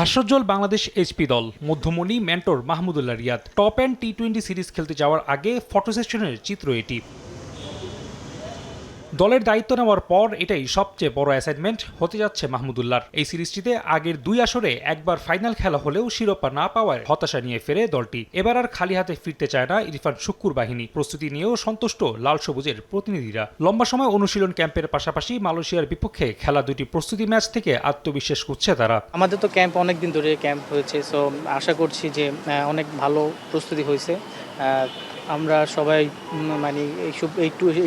হাস্যোজ্জ্বল Bangladesh HP দল, মধ্যমণি mentor Mahmudullah Riyad top end টি-20 সিরিজ খেলতে যাওয়ার আগে ফটো সেশনের চিত্র এটি। দলের দায়িত্ব নেওয়ার পর এটাই সবচেয়ে বড় অ্যাসাইনমেন্ট হতে যাচ্ছে মাহমুদুল্লাহর। এই সিরিজটিতে আগের দুই আসরে একবার ফাইনাল খেলা হলেও শিরোপা না পাওয়ার হতাশা নিয়ে ফেরে দলটি। এবার আর খালি হাতে ফিরতে চায় না ইরফান শুক্কুর বাহিনী। প্রস্তুতি নিয়েও সন্তুষ্ট লাল সবুজের প্রতিনিধিরা। লম্বা সময় অনুশীলন ক্যাম্পের পাশাপাশি মালয়েশিয়ার বিপক্ষে খেলা দুটি প্রস্তুতি ম্যাচ থেকে আত্মবিশ্বাস করছে তারা। আমাদের তো ক্যাম্প অনেকদিন ধরে ক্যাম্প হয়েছে, সো আশা করছি যে অনেক ভালো প্রস্তুতি হয়েছে। আমরা সবাই মানে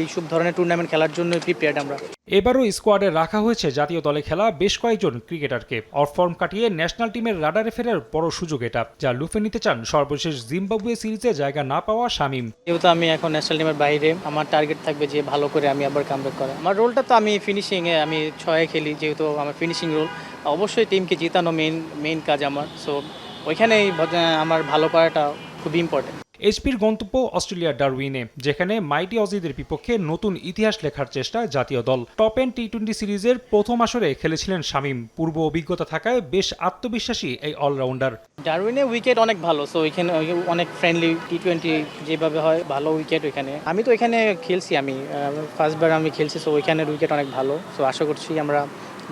এইসব ধরনের টুর্নামেন্ট খেলার জন্য প্রিপেয়ার্ড আমরা। এবারও স্কোয়াডে রাখা হয়েছে জাতীয় দলে খেলা বেশ কয়েকজন ক্রিকেটারকে। অফ ফর্ম কাটিয়ে ন্যাশনাল টিমের রাডারে ফেরার বড় সুযোগ এটা, যা লুফে নিতে চান সর্বশেষ জিম্বাবুয়ে সিরিজে জায়গা না পাওয়া শামীম। যেহেতু আমি এখন ন্যাশনাল টিমের বাইরে, আমার টার্গেট থাকবে যে ভালো করে আমি আবার কামব্যাক করা। আমার রোলটা তো আমি ফিনিশিংয়ে, আমি 6-এ খেলি, যেহেতু আমার ফিনিশিং রোল। অবশ্যই টিমকে জিতানো মেইন কাজ আমার, সো ওইখানেই আমার ভালো করাটা খুবই ইম্পর্টেন্ট। এইচপির গন্তব্য অস্ট্রেলিয়ার ডারউইনে, যেখানে মাইটি অজিদের বিপক্ষে নতুন ইতিহাস লেখার চেষ্টা জাতীয় দল। টপ এন্ড টি-20 সিরিজের প্রথম আসরে খেলেছিলেন শামীম। পূর্ব অভিজ্ঞতা থাকায় বেশ আত্মবিশ্বাসী এই অলরাউন্ডার। ডারউইনে উইকেট অনেক ভালো, সো ওইখানে অনেক ফ্রেন্ডলি, টি-20 যেভাবে হয় ভালো উইকেট ওইখানে। আমি তো এখানে খেলছি, আমি ফার্স্টবার আমি খেলছি, সো ওইখানের উইকেট অনেক ভালো। সো আশা করছি আমরা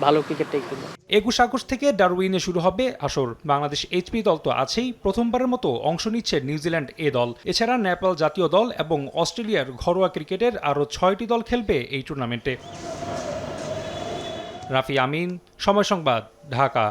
ভালো ক্রিকেটটাই খেলব। 21 আগস্ট থেকে ডারউইনে শুরু হবে আসর। বাংলাদেশ এইচপি দল তো আছেই, প্রথমবারের মতো অংশ নিচ্ছে নিউজিল্যান্ড এ দল। এছাড়া নেপাল জাতীয় দল এবং অস্ট্রেলিয়ার ঘরোয়া ক্রিকেটের আরও 6টি দল খেলবে এই টুর্নামেন্টে। রাফি আমিন, সময় সংবাদ, ঢাকা।